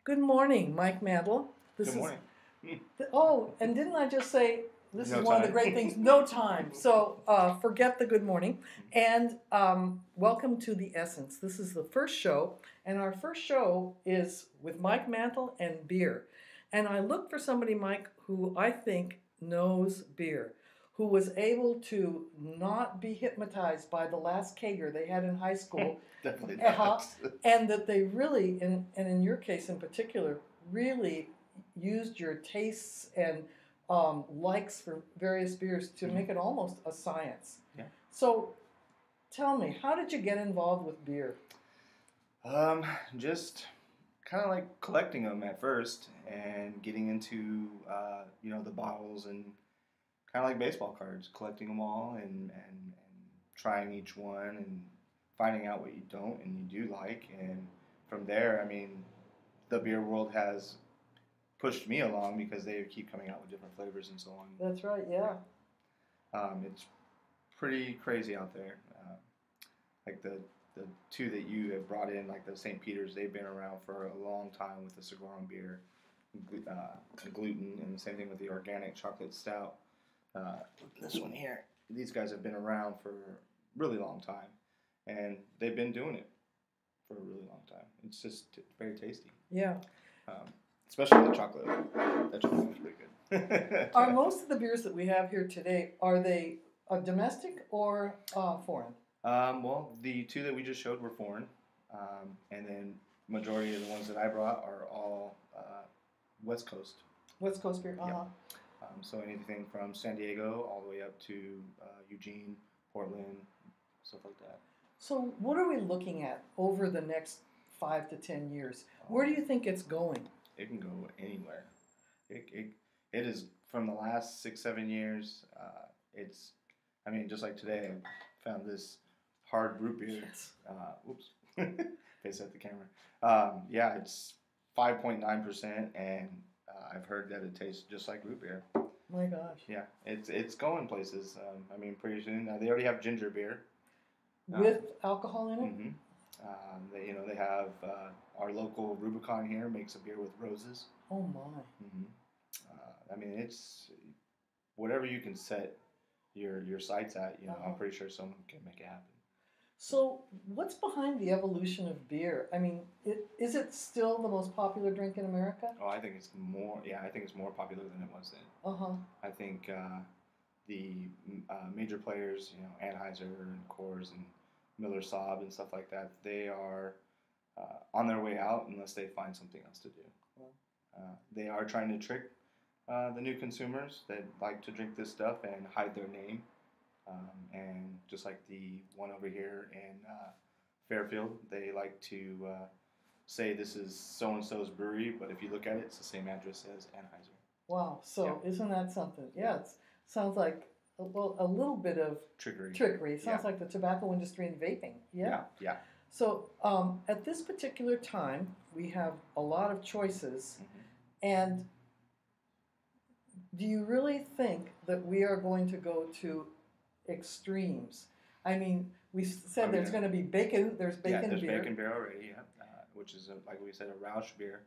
Good morning, Mike Mantle. Good morning. And didn't I just say this No is one of the time. great things? No time. So forget the good morning. And welcome to The Essence. This is the first show, and our first show is with Mike Mantle and beer. And I looked for somebody, Mike, who I think knows beer, who was able to not be hypnotized by the last kegger they had in high school. Definitely Uh-huh. not. And that they really, and in your case in particular, really used your tastes and likes for various beers to make it almost a science. Yeah. So tell me, how did you get involved with beer? Just kind of like collecting them at first and getting into, the bottles and kind of like baseball cards, collecting them all and trying each one and finding out what you don't and you do like. And from there, I mean, the beer world has pushed me along because they keep coming out with different flavors and so on. That's right, yeah. It's pretty crazy out there. Like the two that you have brought in, like the St. Peter's, they've been around for a long time with the cigar and beer, and gluten, and the same thing with the organic chocolate stout. This one here, these guys have been around for a really long time, and they've been doing it for a really long time. It's just very tasty. Yeah. Especially the chocolate. That chocolate is pretty good. Are most of the beers that we have here today, are they domestic or foreign? Well, the two that we just showed were foreign, and then majority of the ones that I brought are all West Coast. West Coast beer, uh-huh. Yeah. So anything from San Diego all the way up to Eugene, Portland, stuff like that. So what are we looking at over the next 5 to 10 years? Where do you think it's going? It can go anywhere. It is from the last 6-7 years. Just like today, I found this hard root beer. Yes. Oops, face at the camera. It's 5.9%, and I've heard that it tastes just like root beer. My gosh. Yeah, it's going places. Pretty soon. They already have ginger beer with alcohol in it. Mm-hmm. They have our local Rubicon here makes a beer with roses. Oh my. Mm-hmm. It's whatever you can set your sights at. I'm pretty sure someone can make it happen. So what's behind the evolution of beer? Is it still the most popular drink in America? Oh, I think it's more. Yeah, I think it's more popular than it was then. I think the major players, Anheuser and Coors and Miller Saab and stuff like that, they are on their way out unless they find something else to do. They are trying to trick the new consumers that like to drink this stuff and hide their name. And just like the one over here in Fairfield, they like to say this is so-and-so's brewery, but if you look at it, it's the same address as Anheuser. Wow, so Isn't that something? Yeah, it sounds like a little bit of trickery. It sounds like the tobacco industry and vaping. Yeah. So at this particular time, we have a lot of choices, and do you really think that we are going to go to extremes? We said there's going to be bacon. There's bacon beer. There's bacon beer already, which is, like we said, a Roush beer.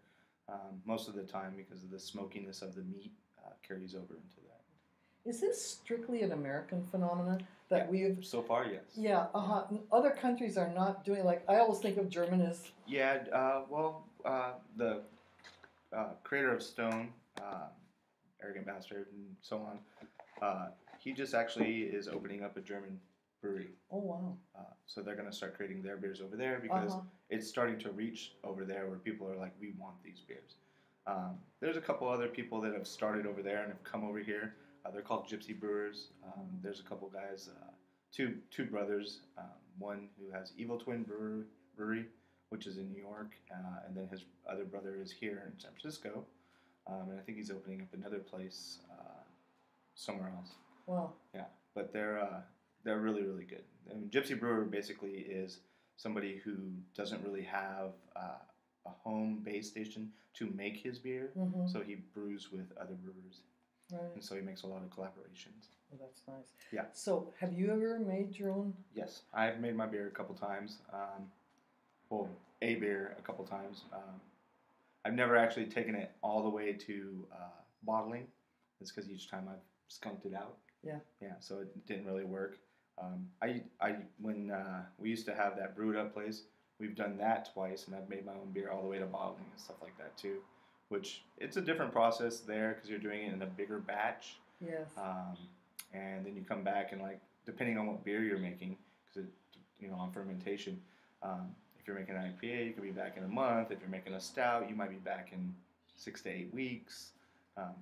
Most of the time, because of the smokiness of the meat, carries over into that. Is this strictly an American phenomenon that we've... So far, yes. Yeah, Other countries are not doing, like, I always think of German as... Yeah, the creator of Stone, Arrogant Bastard, and so on, he just actually is opening up a German brewery. Oh, wow. So they're going to start creating their beers over there because it's starting to reach over there where people are like, we want these beers. There's a couple other people that have started over there and have come over here. They're called Gypsy Brewers. There's a couple guys, two brothers, one who has Evil Twin Brewery, which is in New York, and then his other brother is here in San Francisco, and I think he's opening up another place somewhere else. Wow. Yeah, but they're really, really good. Gypsy Brewer basically is somebody who doesn't really have a home base station to make his beer, so he brews with other brewers. Right. And so he makes a lot of collaborations. Oh, that's nice. Yeah. So have you ever made your own? Yes, I've made my beer a couple times. A beer a couple times. I've never actually taken it all the way to bottling. It's because each time I've skunked it out. Yeah. Yeah, so it didn't really work. When we used to have that brewed up place, we've done that twice, and I've made my own beer all the way to bottling and stuff like that too. Which it's a different process there because you're doing it in a bigger batch. Yes. And then you come back and like depending on what beer you're making, because on fermentation. If you're making an IPA, you could be back in a month. If you're making a stout, you might be back in 6 to 8 weeks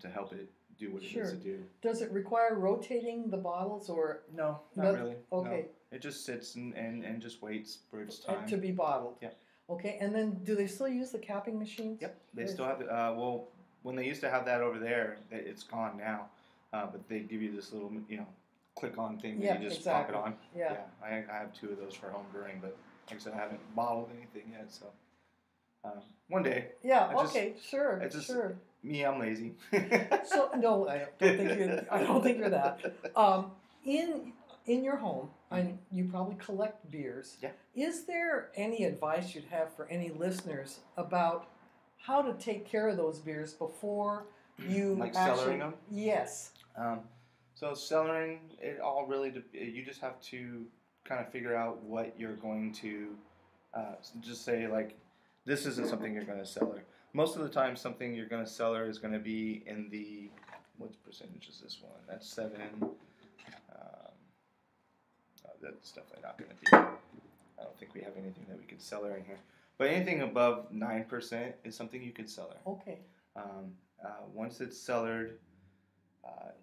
to help it do what it needs to do. Does it require rotating the bottles or? No, not really. Okay. No. It just sits and just waits for its time. To be bottled. Yeah. Okay, and then do they still use the capping machines? Yep, they still have it. Well, when they used to have that over there, it's gone now. But they give you this little, click-on thing that you just pop it on. Yeah. I have 2 of those for home brewing, but like I said, I haven't bottled anything yet, so one day. Yeah. Sure. It's just, sure. Me, I'm lazy. So no, I don't think you're that. In your home, you probably collect beers. Yeah. Is there any advice you'd have for any listeners about how to take care of those beers before you like actually, cellaring them? Yes. So cellaring, it all really you just have to kind of figure out what you're going to just say like this isn't something you're going to cellar. Most of the time, something you're going to cellar is going to be in the what percentage is this one? That's 7. That's definitely not going to be. I don't think we have anything that we could cellar in here. But anything above 9% is something you could cellar. Okay. Once it's cellared,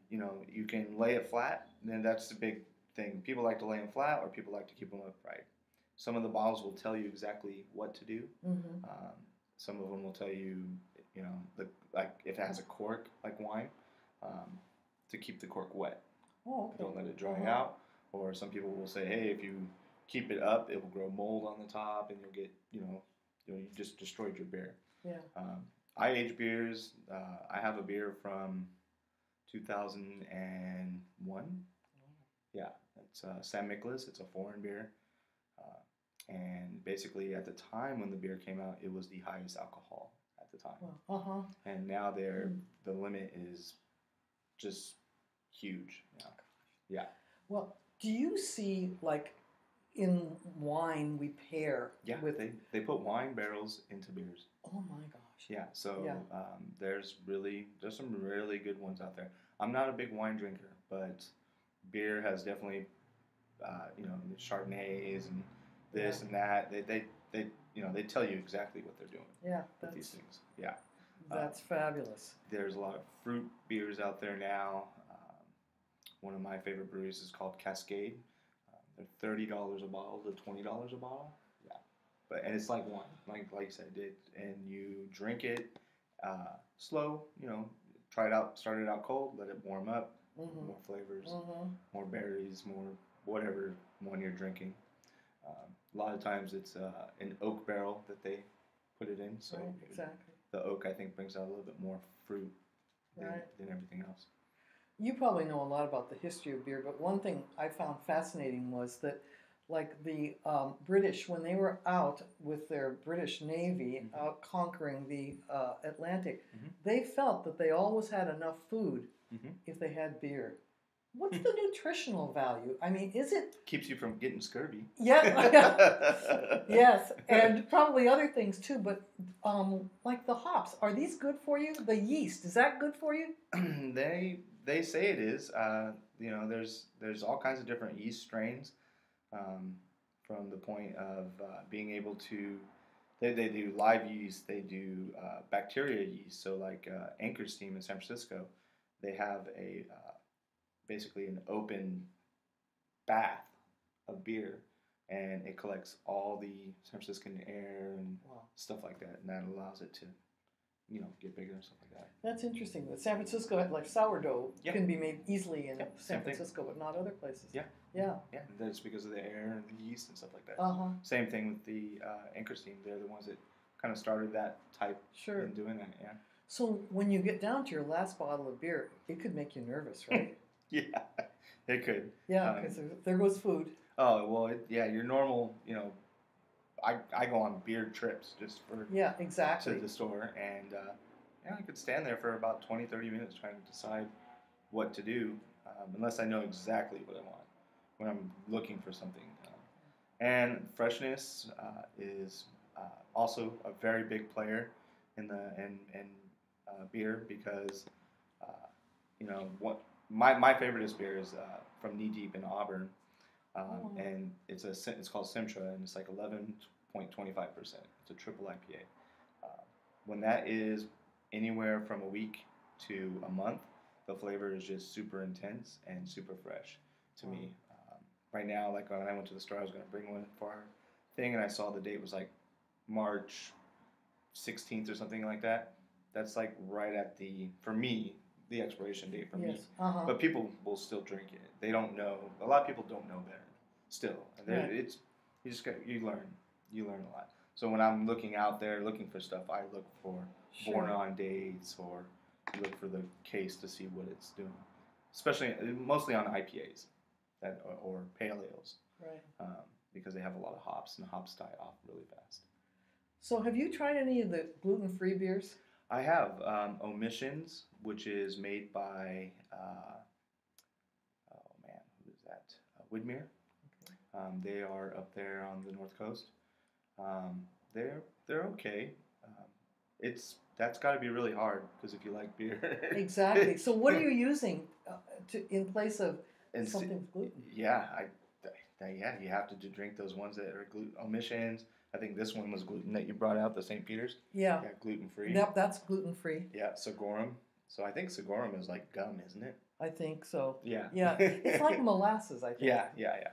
you can lay it flat. Then that's the big thing. People like to lay them flat, or people like to keep them upright. Some of the bottles will tell you exactly what to do. Mm-hmm. Some of them will tell you, like if it has a cork, like wine, to keep the cork wet. Oh, okay. Don't let it dry out. Or some people will say, hey, if you keep it up, it will grow mold on the top, and you'll get, you just destroyed your beer. Yeah. I age beers. I have a beer from 2001. Yeah, it's San Nicolas. It's a foreign beer. And basically, at the time when the beer came out, it was the highest alcohol at the time. And now the limit is just huge. Yeah. Well, do you see, like, in wine we pair with... they put wine barrels into beers. Oh, my gosh. Yeah, so there's some really good ones out there. I'm not a big wine drinker, but beer has definitely, the Chardonnays and this and that. They tell you exactly what they're doing with these things. Yeah. That's fabulous. There's a lot of fruit beers out there now. One of my favorite breweries is called Cascade. They're $30 a bottle to $20 a bottle. Yeah, and it's like wine, like you said, and you drink it slow. Try it out. Start it out cold. Let it warm up. Mm-hmm. More flavors, more berries, more whatever one you're drinking. A lot of times it's an oak barrel that they put it in. So exactly. The oak I think brings out a little bit more fruit than everything else. You probably know a lot about the history of beer, but one thing I found fascinating was that, like the British, when they were out with their British Navy out conquering the Atlantic, they felt that they always had enough food if they had beer. What's the nutritional value? I mean, is it... Keeps you from getting scurvy. Yeah. Yes, and probably other things too, but like the hops, are these good for you? The yeast, is that good for you? They say it is. There's all kinds of different yeast strains from the point of being able to... They do live yeast, they do bacteria yeast. So like Anchor Steam in San Francisco, they have basically an open bath of beer, and it collects all the San Franciscan air and stuff like that, and that allows it to, get bigger and stuff like that. That's interesting. The San Francisco, like sourdough, can be made easily in San Francisco, but not other places. Yeah. That's because of the air and the yeast and stuff like that. Same thing with the Anchor Steam. They're the ones that kind of started that type in doing that. Yeah. So when you get down to your last bottle of beer, it could make you nervous, right? Yeah, it could. Yeah, because there goes food. Oh, well, your normal, I go on beer trips just for exactly to the store, and I could stand there for about 20, 30 minutes trying to decide what to do, unless I know exactly what I want when I'm looking for something. And freshness is also a very big player in beer, because what my favoriteest beer is from Knee Deep in Auburn, and it's called Simtra, and it's like 11.25%. It's a triple IPA. When that is anywhere from a week to a month, the flavor is just super intense and super fresh to me. Right now, like when I went to the store, I was going to bring one for our thing, and I saw the date was like March 16th or something like that. That's like right at for me, the expiration date for me. But people will still drink it. They don't know. A lot of people don't know better still. And you learn a lot. So when I'm looking out there looking for stuff, I look for born on dates, or look for the case to see what it's doing. Mostly on IPAs or pale ales. Right. Because they have a lot of hops, and the hops die off really fast. So have you tried any of the gluten-free beers? I have. Omissions, which is made by, who is that? Widmer. Okay. They are up there on the North Coast. They're okay. That's got to be really hard, because if you like beer. Exactly. So what are you using in place of something with gluten? Yeah, you have to drink those ones that are gluten. Omissions. I think this one was gluten that you brought out, the St. Peter's. Yeah, gluten-free. Yep, that's gluten-free. Yeah, Sagorum. So I think Sagorum is like gum, isn't it? I think so. Yeah. Yeah, it's like molasses, I think. Yeah.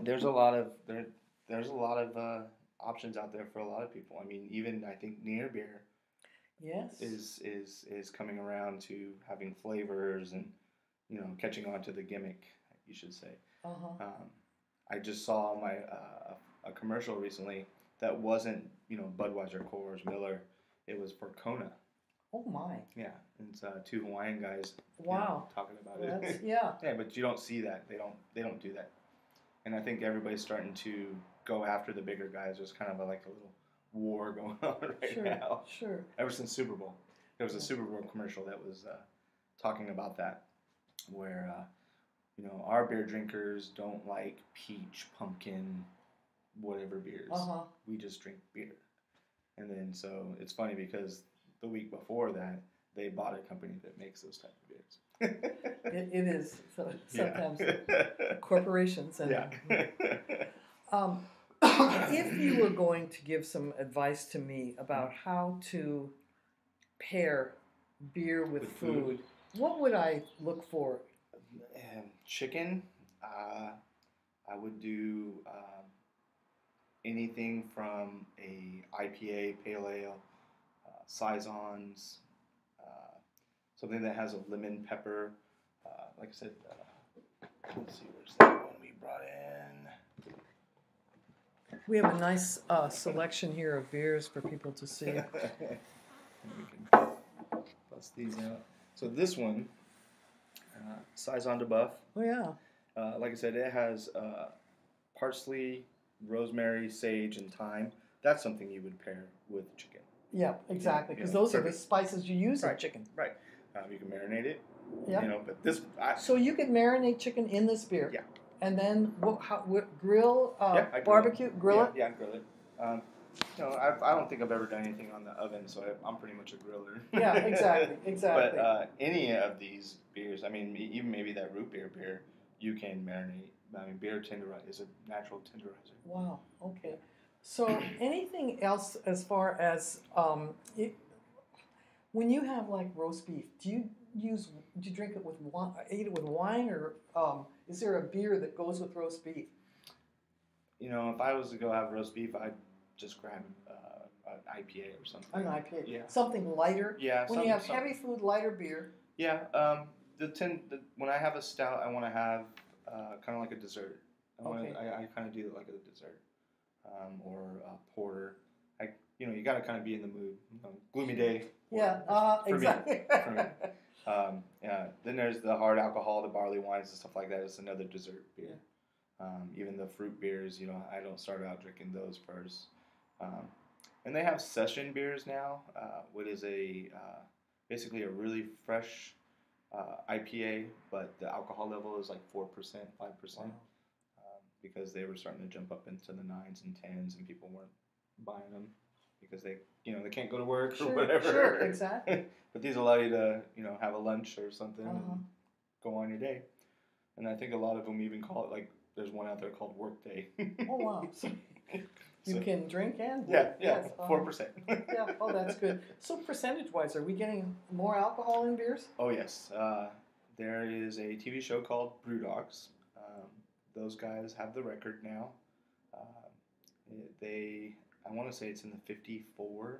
There's a lot of options out there for a lot of people. I mean, even I think near beer. Yes. Is coming around to having flavors and catching on to the gimmick, you should say. I just saw a commercial recently that wasn't Budweiser, Coors, Miller. It was for Kona. Oh my. Yeah, it's two Hawaiian guys. Wow. Talking about it. Yeah. Yeah, but you don't see that. They don't do that. And I think everybody's starting to go after the bigger guys. There's kind of like a little war going on right now. Sure. Ever since Super Bowl, there was a Super Bowl commercial that was talking about that, where our beer drinkers don't like peach, pumpkin, whatever beers. We just drink beer. And then so it's funny, because the week before that, they bought a company that makes those type of beers. It is sometimes corporations. And, if you were going to give some advice to me about how to pair beer with food, what would I look for? Chicken. I would do anything from a IPA, pale ale, saisons, something that has a lemon pepper. Like I said, let's see, where's that one we brought in? We have a nice selection here of beers for people to see. We can bust these out. So this one, Saison de Buff. Oh yeah. Like I said, it has parsley, rosemary, sage, and thyme. That's something you would pair with chicken. Yeah, exactly. Because those are the spices you use in chicken. Right. You can marinate it. Yeah. But this. So you could marinate chicken in this beer. Yeah. And then grill, barbecue, grill it. Yeah, grill it. I don't think I've ever done anything on the oven, so I'm pretty much a griller. Yeah, exactly. But any of these beers, I mean, even maybe that root beer, you can marinate. I mean, beer is a natural tenderizer. Wow. Okay. So anything else as far as when you have like roast beef, do you drink it with wine, eat it with wine, or is there a beer that goes with roast beef? If I was to go have roast beef, I'd just grab an IPA or something. An IPA. Yeah. Something lighter. Yeah. When you have heavy food, lighter beer. Yeah. When I have a stout, I want to have kind of like a dessert. I kind of do it like a dessert, or a porter. You got to kind of be in the mood. Gloomy day. Yeah. Exactly. For me. Then there's the hard alcohol, the barley wines and stuff like that. It's another dessert beer. Even the fruit beers, I don't start out drinking those first. And they have session beers now, what is basically a really fresh IPA, but the alcohol level is like 4%, 5%, Wow. Because they were starting to jump up into the 9s and 10s, and people weren't buying them because they can't go to work or whatever. Sure, exactly. But these allow you to, have a lunch or something and go on your day. And I think a lot of them even call it, like, there's one out there called Work Day. Oh, wow. So you can drink and work. Yeah, yes, 4%. Yeah, oh, that's good. So percentage-wise, are we getting more alcohol in beers? Oh, yes. There is a TV show called Brewdogs. Those guys have the record now. I want to say it's in the 54%.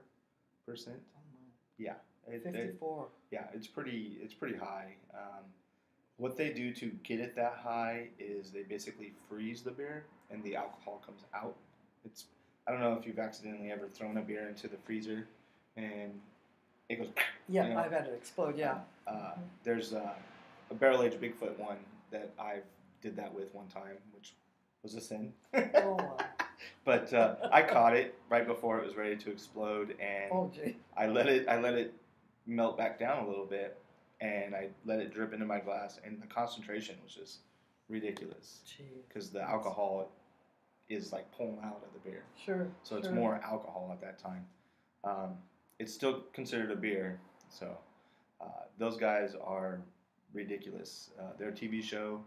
Yeah. 54. Yeah, it's pretty high. What they do to get it that high is they basically freeze the beer and the alcohol comes out. I don't know if you've accidentally ever thrown a beer into the freezer and it goes. Yeah, I've had it explode. Yeah. There's a barrel-aged Bigfoot one that I did that with one time, which was a sin. Oh, wow. But I caught it right before it was ready to explode, and I let it melt back down a little bit, and I let it drip into my glass, and the concentration was just ridiculous. Because the alcohol is like pulling out of the beer. Sure. So it's more alcohol at that time. It's still considered a beer, so those guys are ridiculous. Their TV show,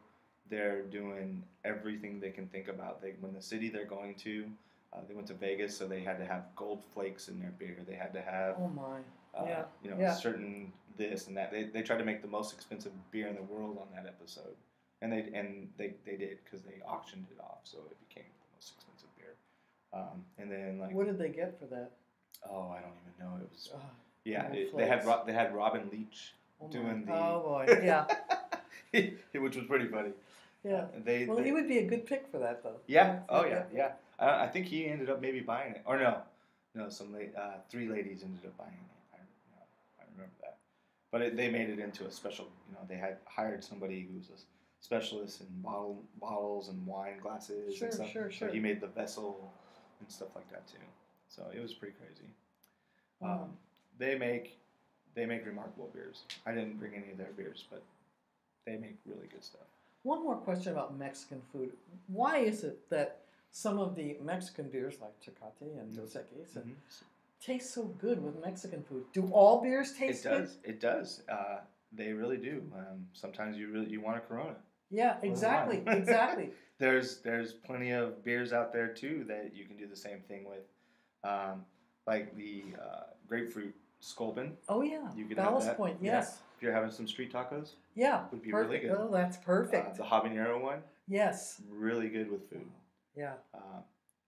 they're doing everything they can think about. When the city they're going to, they went to Vegas, so they had to have gold flakes in their beer. They had to have, certain this and that. They tried to make the most expensive beer in the world on that episode, and they did because they auctioned it off, so it became the most expensive beer. And then what did they get for that? Oh, I don't even know. It was they had Robin Leach doing the. Oh boy, yeah. Which was pretty funny. Yeah. He would be a good pick for that, though. Yeah. Oh, yeah. I think he ended up maybe buying it. Or no, three ladies ended up buying it. I remember that. But they made it into a special. They had hired somebody who was a specialist in bottles and wine glasses. Sure, and stuff. Sure. So he made the vessel and stuff like that too. So it was pretty crazy. They make remarkable beers. I didn't bring any of their beers, but they make really good stuff. One more question about Mexican food. Why is it that some of the Mexican beers, like Tecate and Dos Equis, taste so good with Mexican food? Do all beers taste good? It does. They really do. Sometimes you want a Corona. Yeah, exactly. Exactly. There's plenty of beers out there too that you can do the same thing with, like the grapefruit Sculpin. Oh yeah, you could Ballast have that. Point. Yes. Yeah. If you're having some street tacos. Yeah, would be perfect. really good. Oh, that's perfect. The habanero one. Yes. Really good with food. Yeah.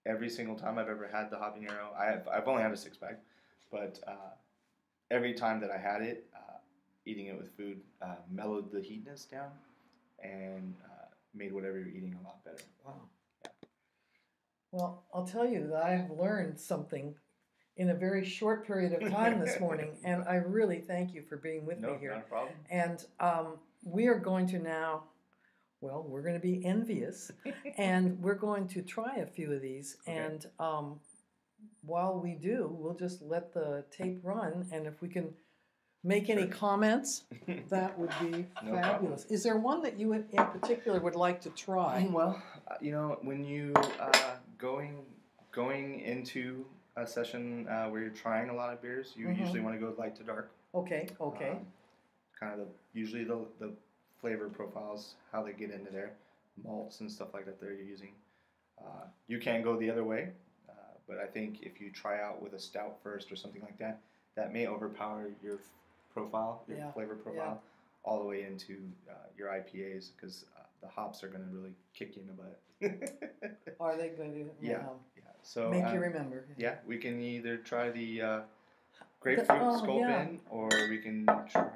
Every single time I've ever had the habanero, I've only had a 6-pack, but every time that I had it, eating it with food mellowed the heatness down and made whatever you're eating a lot better. Wow. Yeah. Well, I'll tell you that I have learned something in a very short period of time this morning, and I really thank you for being with me here. No, not a problem. And we are going to now, we're going to be envious, and we're going to try a few of these, okay. And while we do, we'll just let the tape run, and if we can make any comments, that would be fabulous. Problem. Is there one that you in particular would like to try? Well, when you going into a session where you're trying a lot of beers, you usually want to go light to dark. Okay. Kind of usually the flavor profiles, how they get into there, malts and stuff like that they're using. You can go the other way, but I think if you try out with a stout first or something like that, that may overpower your profile, your flavor profile, all the way into your IPAs, because the hops are going to really kick you in the butt. Are they going to? Yeah. So make you remember. Yeah, we can either try the grapefruit Sculpin, or we can try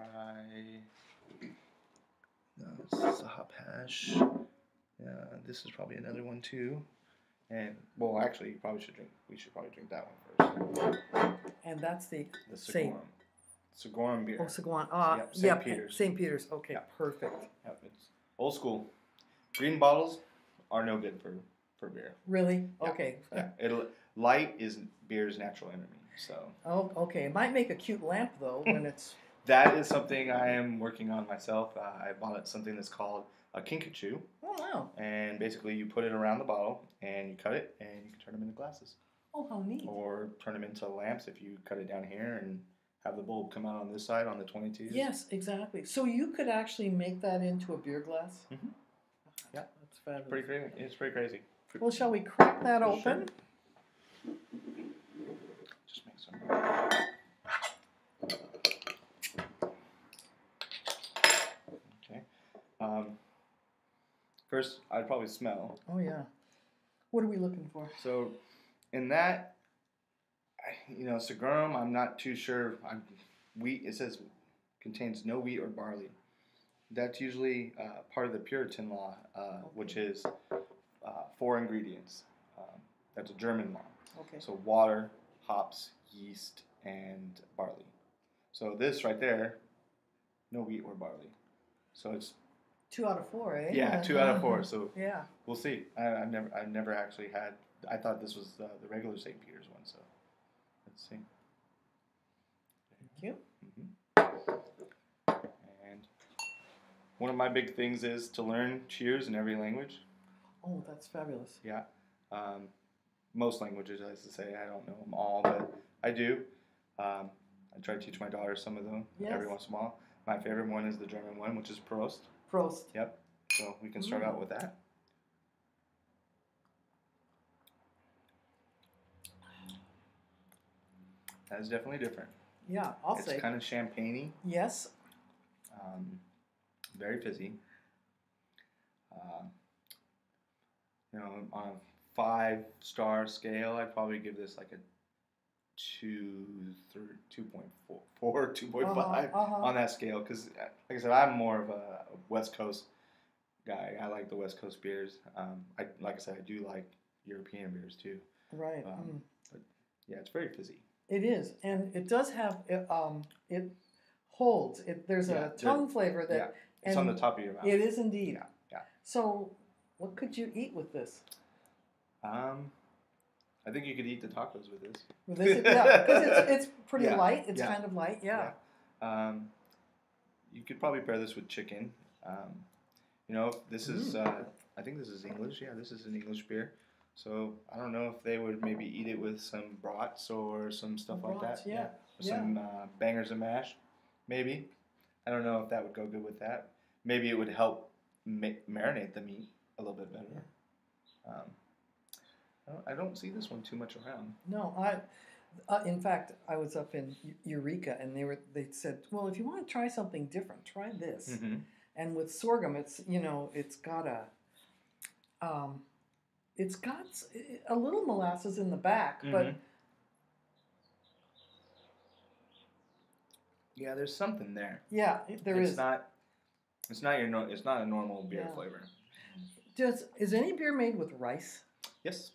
this is a hop hash. This is probably another one too. And actually, we should probably drink that one first. And that's the Saguaron beer. Oh, Saguaron. St. Peter's. St. Peter's. Okay, perfect. Yep, it's old school. Green bottles, are no good for beer. Really? Yeah. Okay. Yeah. Light is beer's natural enemy. So. Oh, okay. It might make a cute lamp though when it's. That is something I am working on myself. I bought something that's called a kinkajou. Oh wow! And basically, you put it around the bottle and you cut it, and you can turn them into glasses. Oh, how neat! Or turn them into lamps if you cut it down here and have the bulb come out on this side on the 22s. Yes, exactly. So you could actually make that into a beer glass. Mm-hmm. Yeah, that's fabulous. Pretty crazy. It's pretty crazy. Well, shall we crack that open? Sure. Just make some. Okay. First, I'd probably smell. Oh yeah. What are we looking for? So, in that, Segurum, I'm not too sure. Wheat. It says contains no wheat or barley. That's usually part of the Puritan law, which is 4 ingredients. That's a German law. Okay. So water, hops, yeast, and barley. So this right there, no wheat or barley. So it's 2 out of 4, eh? Yeah, 2 out of 4. So yeah, we'll see. I've never actually had. I thought this was the regular St. Peter's one. So let's see. Thank you. Mm-hmm. And one of my big things is to learn cheers in every language. Oh, that's fabulous. Yeah. Most languages, I should say. I don't know them all, but I do. I try to teach my daughter some of them every once in a while. My favorite one is the German one, which is Prost. Prost. Yep. So we can start out with that. That is definitely different. Yeah, I'll say. It's kind of champagne-y. Yes. Very fizzy. On a 5-star scale, I'd probably give this like a 2.4, 2.5 on that scale. Because, like I said, I'm more of a West Coast guy. I like the West Coast beers. Like I said, I do like European beers too. Right. But yeah, it's very fizzy. It is, and it does have it holds. There's a tongue flavor that. Yeah, it's on the top of your mouth. It is indeed. Yeah. So, what could you eat with this? I think you could eat the tacos with this. With this, yeah, because it's pretty light. It's kind of light, yeah. You could probably pair this with chicken. This is. I think this is English. Yeah, this is an English beer. So I don't know if they would maybe eat it with some brats or some stuff like that. Yeah. Or some bangers and mash, maybe. I don't know if that would go good with that. Maybe it would help marinate the meat a little bit better. I don't see this one too much around. No, in fact, I was up in Eureka, and they said, well, if you want to try something different, try this. Mm-hmm. And with sorghum, it's got a little molasses in the back, but yeah, there's something there. Yeah, there is. It's not a normal beer flavor. Is any beer made with rice? Yes.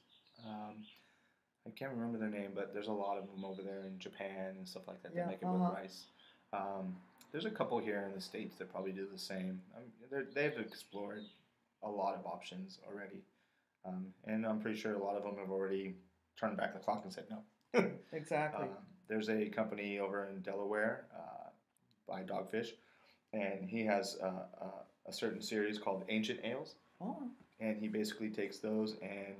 I can't remember their name, but there's a lot of them over there in Japan and stuff like that that make it with rice. There's a couple here in the States that probably do the same. They've explored a lot of options already. And I'm pretty sure a lot of them have already turned back the clock and said no. Exactly. There's a company over in Delaware by Dogfish, and he has a certain series called Ancient Ales. Oh. And he basically takes those and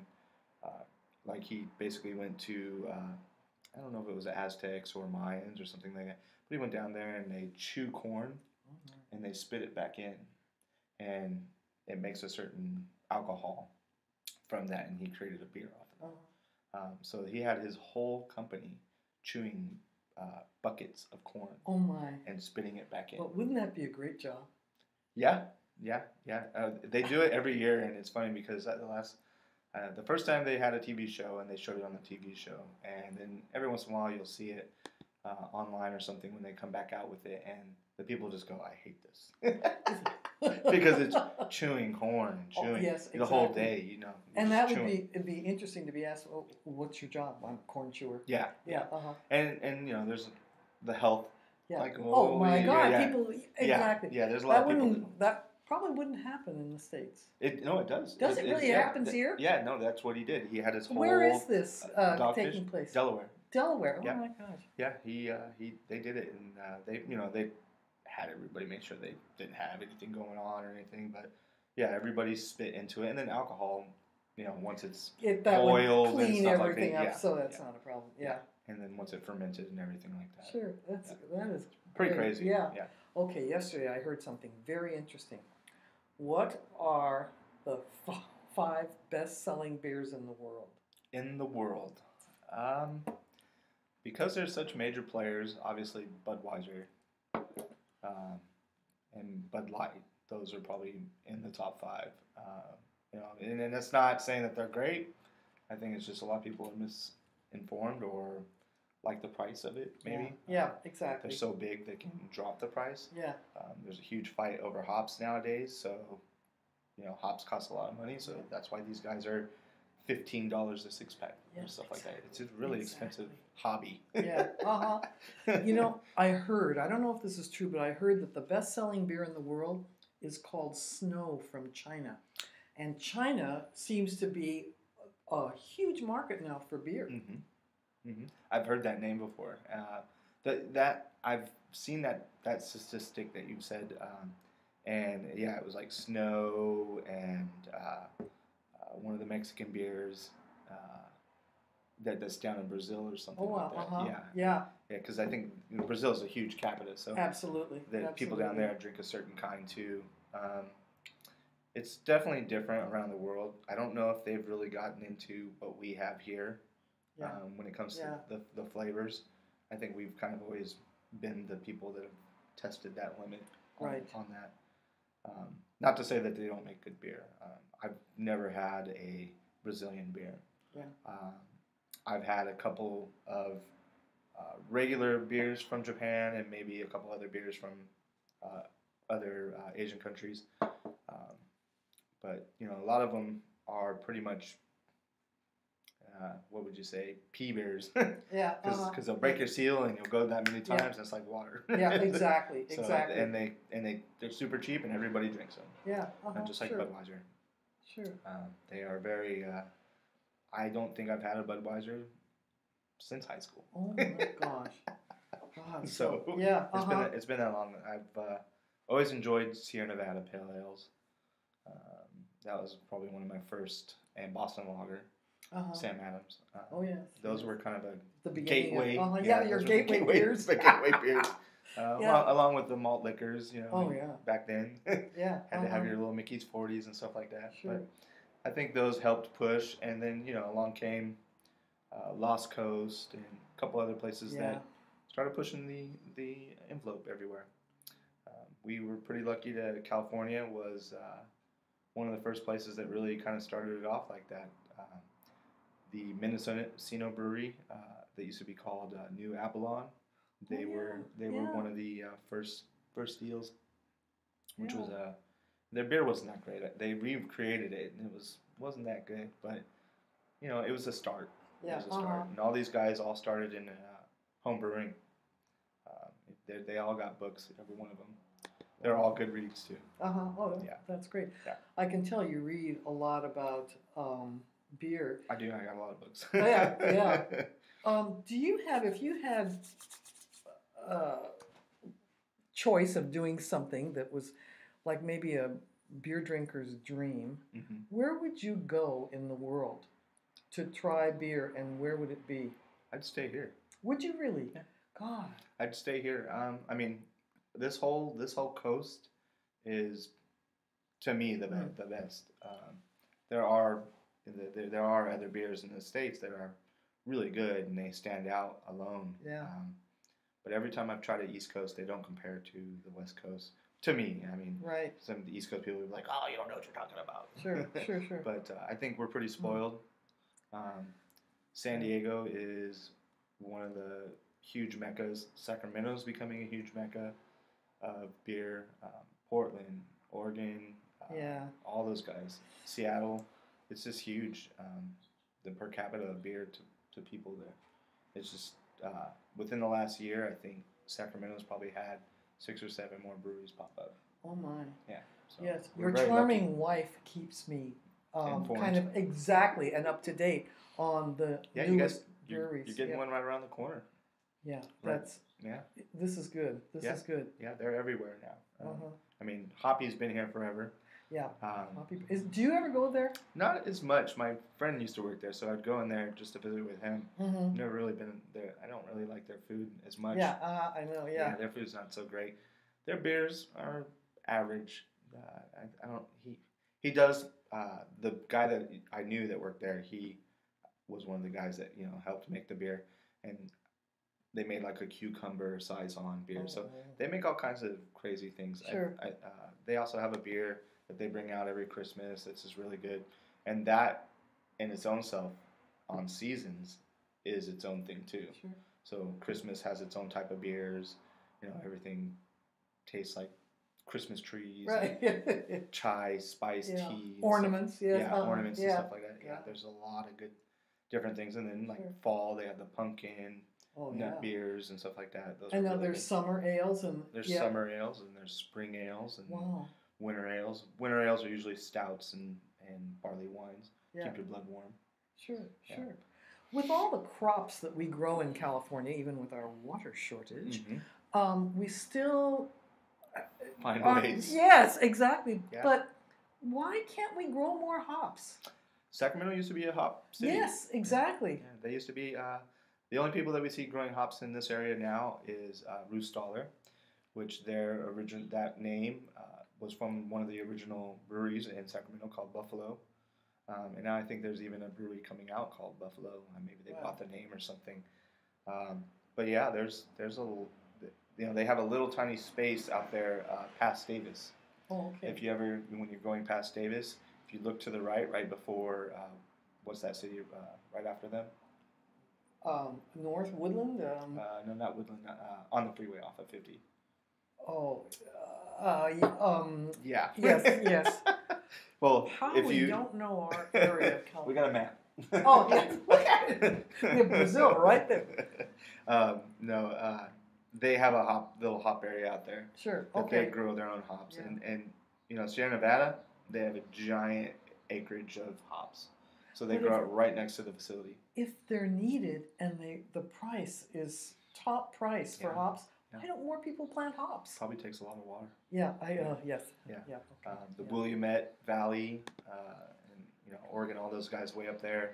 he basically went to, I don't know if it was Aztecs or Mayans or something like that, but he went down there and they chew corn and they spit it back in, and it makes a certain alcohol from that, and he created a beer off of it. So he had his whole company chewing buckets of corn. Oh my! And spitting it back in. But wouldn't that be a great job? Yeah. They do it every year, and it's funny because the first time they had a TV show, and they showed it on the TV show, and then every once in a while you'll see it online or something when they come back out with it, and the people just go, "I hate this," because it's chewing corn and chewing the whole day, And that it'd be interesting to be asked, "Oh, what's your job?" I'm a corn chewer. Yeah. And there's the health. Yeah. Like, oh my God! Yeah. People exactly. Yeah. There's a lot of people. probably wouldn't happen in the States. No, it does. Does it really happen here? Yeah, no, that's what he did. He had his whole. Where is this taking place? Delaware. Delaware. Yeah. Oh my gosh. Yeah, they did it, and they had everybody make sure they didn't have anything going on or anything, but yeah, everybody spit into it, and then alcohol, once it's boiled would clean and stuff everything like that, up, so that's not a problem. Yeah. And then once it fermented and everything like that. Sure, that is pretty great. crazy. Yeah. Yeah. Okay, yesterday I heard something very interesting. What are the 5 best-selling beers in the world? In the world, because there's such major players, obviously Budweiser, and Bud Light. Those are probably in the top 5. And it's not saying that they're great. I think it's just a lot of people are misinformed or like the price of it, maybe. Yeah, exactly. They're so big they can drop the price. Yeah. There's a huge fight over hops nowadays, so hops cost a lot of money, so that's why these guys are $15 a 6-pack or stuff like that. It's a really expensive hobby. Yeah. I heard, I don't know if this is true, but I heard that the best-selling beer in the world is called Snow from China. And China seems to be a huge market now for beer. Mm-hmm. Mm-hmm. I've heard that name before. That I've seen that statistic that you said, and yeah, it was like Snow and one of the Mexican beers that's down in Brazil or something like that. Yeah, because I think Brazil is a huge capita, so absolutely, people down there drink a certain kind too. It's definitely different around the world. I don't know if they've really gotten into what we have here when it comes to the flavors. I think we've kind of always been the people that have tested that limit on that. Not to say that they don't make good beer. I've never had a Brazilian beer. Yeah. I've had a couple of regular beers from Japan and maybe a couple other beers from other Asian countries. But, a lot of them are pretty much, what would you say, pea beers. Yeah. Because they'll break your seal and you'll go that many times and it's like water. Yeah, exactly, So, exactly. And they're super cheap and everybody drinks them. Yeah. And just like Budweiser. Sure. They are very, I don't think I've had a Budweiser since high school. Oh my gosh. God, so yeah, it's been that long. I've always enjoyed Sierra Nevada Pale Ales. That was probably one of my first, and Boston Lager, Sam Adams. Those were kind of the gateway. Your gateway beers. The gateway beers. Along with the malt liquors, back then. Had to have your little Mickey's 40s and stuff like that. Sure. But I think those helped push, and then along came Lost Coast and a couple other places that started pushing the envelope everywhere. We were pretty lucky that California was one of the first places that really kind of started it off like that. The Mendocino Brewery that used to be called New Avalon. They were one of the first deals, which was their beer wasn't that great. They recreated it and it wasn't that good, but it was a start. Yeah, it was a start. And all these guys all started in home brewing. They all got books, every one of them. They're all good reads too. Oh, that's great. Yeah. I can tell you read a lot about beer. I do. I got a lot of books. Yeah. Do you have, if you had choice of doing something that was like maybe a beer drinker's dream, where would you go in the world to try beer, and where would it be? I'd stay here. Would you really? Yeah. God. I'd stay here. I mean, this whole coast is, to me, the best. There are other beers in the States that are really good and they stand out alone. Yeah. But every time I've tried the East Coast, they don't compare to the West Coast. To me, I mean, some of the East Coast people will be like, "Oh, you don't know what you're talking about." Sure. But I think we're pretty spoiled. San Diego is one of the huge meccas. Sacramento's becoming a huge mecca of beer. Portland, Oregon, all those guys. Seattle, it's just huge. The per capita of beer to people there. It's just within the last year, I think Sacramento's probably had 6 or 7 more breweries pop up. Oh my. Yeah. So yes, your charming wife keeps me kind of exactly and up to date on the newest breweries. You're getting one right around the corner. Yeah, This is good. This is good. Yeah, they're everywhere now. I mean, Hoppy's been here forever. Yeah. Do you ever go there? Not as much. My friend used to work there, so I'd go in there just to visit with him. Never really been there. I don't really like their food as much. Yeah, I know. Yeah, their food's not so great. Their beers are average. I don't. He does. The guy that I knew that worked there, he was one of the guys that helped make the beer, and they made like a cucumber saison beer. So they make all kinds of crazy things. Sure. They also have a beer that they bring out every Christmas. That's just really good, and that in its own self, on seasons, is its own thing too. Sure. So Christmas has its own type of beers. Everything tastes like Christmas trees, right? Chai, spice, teas, ornaments, ornaments and stuff like that. Yeah, there's a lot of good different things, and then fall they have the pumpkin. Nut beers and stuff like that. I know there's summer ales and summer ales and there's spring ales and winter ales. Winter ales are usually stouts and barley wines. Keep your blood warm. Sure. With all the crops that we grow in California, even with our water shortage, we still find ways. Yes, exactly. Yeah. But why can't we grow more hops? Sacramento used to be a hop city. Yes, exactly. Yeah, they used to be. The only people that we see growing hops in this area now is Roostaller, which that name was from one of the original breweries in Sacramento called Buffalo. And now I think there's even a brewery coming out called Buffalo. Maybe they bought the name or something. But yeah, there's a little, they have a little tiny space out there past Davis. Oh, okay. If you ever, when you're going past Davis, if you look to the right before, what's that city right after them? North Woodland? No, not Woodland. On the freeway off of 50. Oh, yeah. Yes. Well, if you don't know our area of California. We got a map. Oh, yeah. Look at it. We have Brazil right there. No, they have a little hop area out there. Sure. They grow their own hops, and Sierra Nevada, they have a giant acreage of hops, so they grow it right next to the facility. If they're needed and the price is top price for hops, why don't more people plant hops? Probably takes a lot of water. Yeah, yes. Yeah. Okay. The Willamette Valley, and Oregon, all those guys way up there,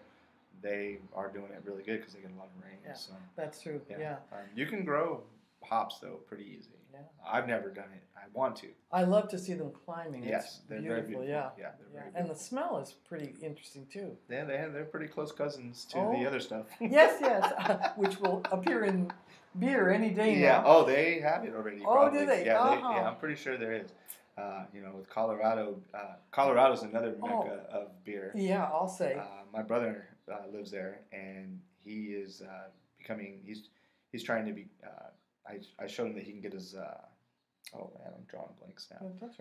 they are doing it really good because they get a lot of rain. Yeah, so. That's true. Yeah. You can grow hops though pretty easy. Yeah. I've never done it. I want to. I love to see them climbing. Yes, they're beautiful. very beautiful. Yeah. They're very beautiful. And the smell is pretty interesting too. Yeah, they're pretty close cousins to the other stuff. Yes, which will appear in beer any day now. Yeah. Oh, they have it already. Oh, probably. do they? Yeah, I'm pretty sure there is. With Colorado, Colorado's another mecca of beer. Yeah, I'll say. My brother lives there, and he is he's trying to be. I showed him that he can get his. Oh man, I'm drawing blanks now. Oh, that's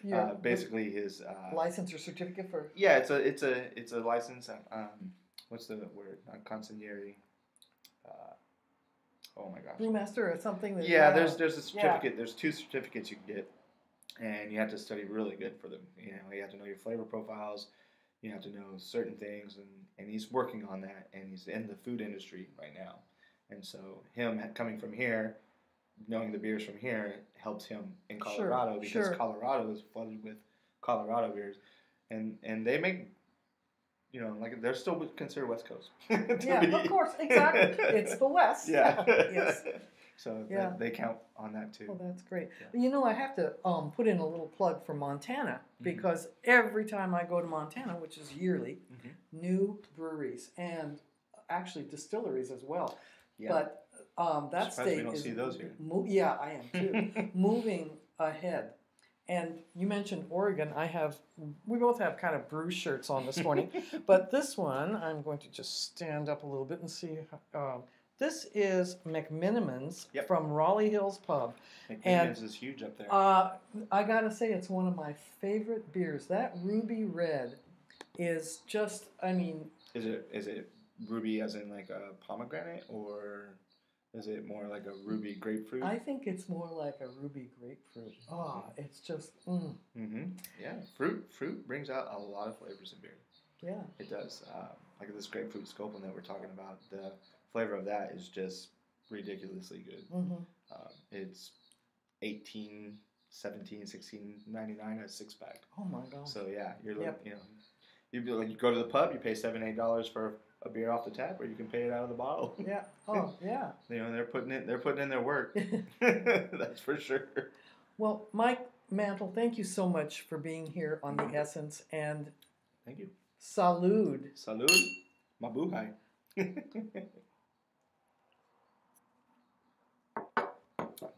right. Basically, his license or certificate for. Yeah, it's a license. What's the word? Not consigliere. Oh my gosh. Brewmaster or something. There's a certificate. Yeah. There's 2 certificates you can get, and you have to study really good for them. You have to know your flavor profiles. You have to know certain things, and he's working on that, and he's in the food industry right now. And so him coming from here, knowing the beers from here, helps him in Colorado because Colorado is flooded with Colorado beers, and they make. They're still considered West Coast. Of course, exactly. It's the West. Yeah. Yes. So they count on that too. Oh, that's great. Yeah. I have to put in a little plug for Montana because every time I go to Montana, which is yearly, new breweries and actually distilleries as well. Yeah. But that state we don't see those here. Yeah, I am too. Moving ahead. And you mentioned Oregon. We both have kind of brew shirts on this morning, but this one, I'm going to just stand up a little bit and see. This is McMiniman's from Raleigh Hills Pub. McMiniman's is huge up there. I gotta say, it's one of my favorite beers. That ruby red is just, Is it ruby as in like a pomegranate, or is it more like a ruby grapefruit? I think it's more like a ruby grapefruit. Oh, it's just. Yeah, fruit brings out a lot of flavors in beer. Yeah, it does. Like this grapefruit Scopen that we're talking about, the flavor of that is just ridiculously good. It's 18, 17, 16, 99 a 6-pack. Oh my god! So yeah, you're looking, you go to the pub, you pay $7-8 for a beer off the tap, or you can pay it out of the bottle. Yeah. Oh yeah. They're putting in their work. That's for sure. Well, Mike Mantle, thank you so much for being here on the Essence, and thank you. Salud. Salud. Mabuhay.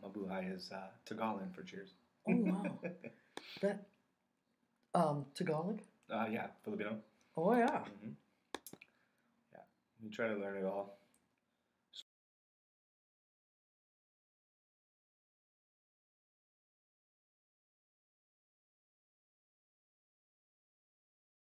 Mabuhay is Tagalog for cheers. Oh wow. That Tagalog? Yeah, Filipino. Oh yeah. Yeah, we try to learn it all.